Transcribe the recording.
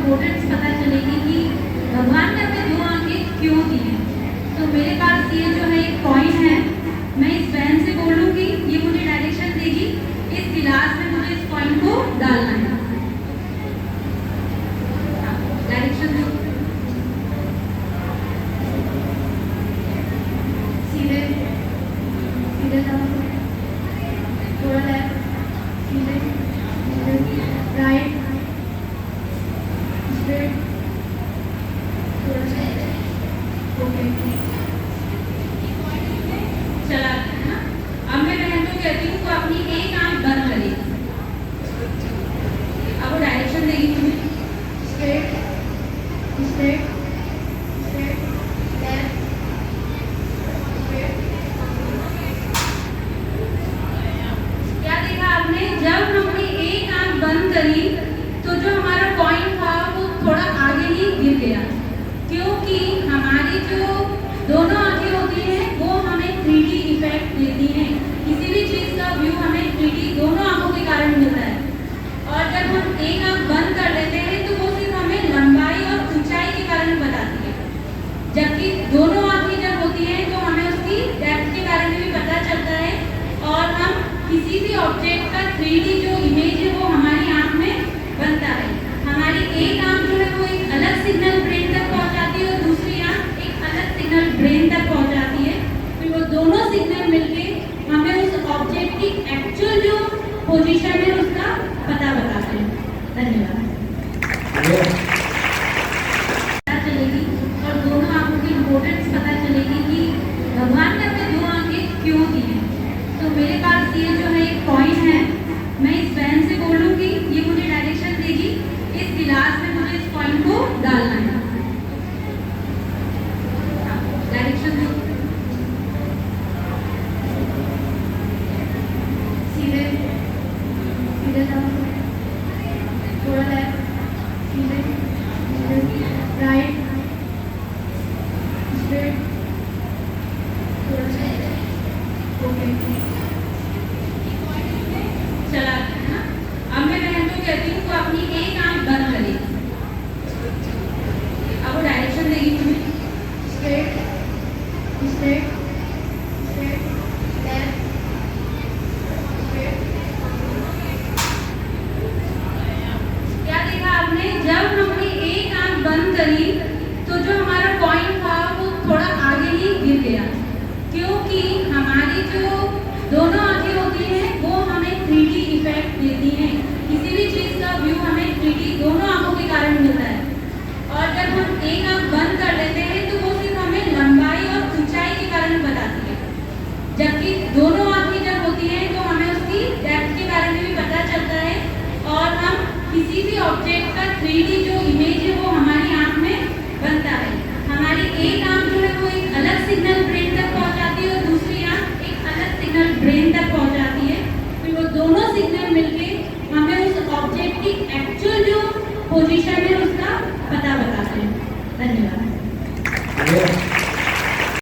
Importance पता चलेगी कि भगवान ने हमें दो आंखें क्यों दी हैं। तो मेरे पास ये जो है एक कॉइन है, मैं इस बहन से बोलूँगी, ये मुझे डायरेक्शन देगी, इस गिलास में मुझे इस कॉइन को डालना है। डायरेक्शन दो, सीधे सीधे जाओ, थोड़ा लेफ्ट, सीधे राइट, स्ट्रेट, थोड़ा सा ओके। चला है ना। अब मैं बहन को कहती हूँ तो अपनी एक आंख बंद करेगी, अब वो डायरेक्शन देगी तुम्हें, straight straight straight, left straight. क्या देखा आपने, जब हमने एक आंख बंद करी तो जो हमारा कॉइन था वो थोड़ा आगे ही गिर गया, क्योंकि हमारी जो दोनों आंखें होती हैं वो हमें 3D इफेक्ट देती हैं। किसी भी चीज़ का व्यू हमें 3D दोनों आंखों के कारण मिलता है। और जब हम एक आंख बंद कर लेते हैं तो वो सिर्फ हमें लंबाई और ऊंचाई के कारण बताती है, जबकि दोनों आंखें जब होती हैं तो हमें उसकी डेप्थ के बारे में भी पता चलता है, और हम किसी भी ऑब्जेक्ट का 3D जो इमेज है वो हमारी आंख में बनता है। हमारी एक आंख जो है वो एक अलग सिग्नल ब्रेन तक पहुंचाती है और दूसरी आंख एक अलग सिग्नल ब्रेन तक पहुंचाती है। फिर वो दोनों सिग्नल मिलके हमें उस ऑब्जेक्ट की एक्चुअल जो पोजीशन है उसका पता बताते हैं। धन्यवाद। पता चलेगी और दोनों आंखों की इम्पोर्टेंस पता चलेगी कि भगवान ने हमें दो आंखें क्यों दी हैं। तो मेरे पास ये जो है एक कॉइन है, मैं इस बहन से बोलूँगी, ये मुझे डायरेक्शन देगी, इस गिलास में मुझे इस कॉइन को डालना है। डायरेक्शन दो, सीधे सीधे जाओ, थोड़ा लेफ्ट, सीधे राइट, स्ट्रेट, थोड़ा सा ओके। चला है ना। अब मैं बहन को कहती हूँ तो अपनी एक आंख बंद करेगी, अब वो डायरेक्शन देगी तुम्हें, straight straight straight, left straight. क्या देखा आपने, जब हमने एक आंख बंद करी तो जो हमारा कॉइन था वो थोड़ा आगे ही गिर गया, क्योंकि हमारी जो दोनों आंखें होती हैं वो हमें 3D इफेक्ट देती हैं। किसी भी चीज़ का व्यू हमें 3D दोनों आंखों के कारण मिलता है। और जब हम एक आंख बंद कर लेते हैं तो वो सिर्फ हमें लंबाई और ऊंचाई के कारण बताती है, जबकि दोनों आंखें जब होती हैं तो हमें उसकी डेप्थ के बारे में भी पता चलता है, और हम किसी भी ऑब्जेक्ट का 3D जो इमेज है वो हमारी आंख में बनता है। हमारी एक आंख जो है वो एक अलग सिग्नल ब्रेन तक पहुंचाती है और दूसरी आंख एक अलग सिग्नल ब्रेन तक पहुंचाती है। फिर वो दोनों सिग्नल मिलके हमें उस ऑब्जेक्ट की एक्चुअल जो पोजीशन है उसका पता बताते हैं। धन्यवाद।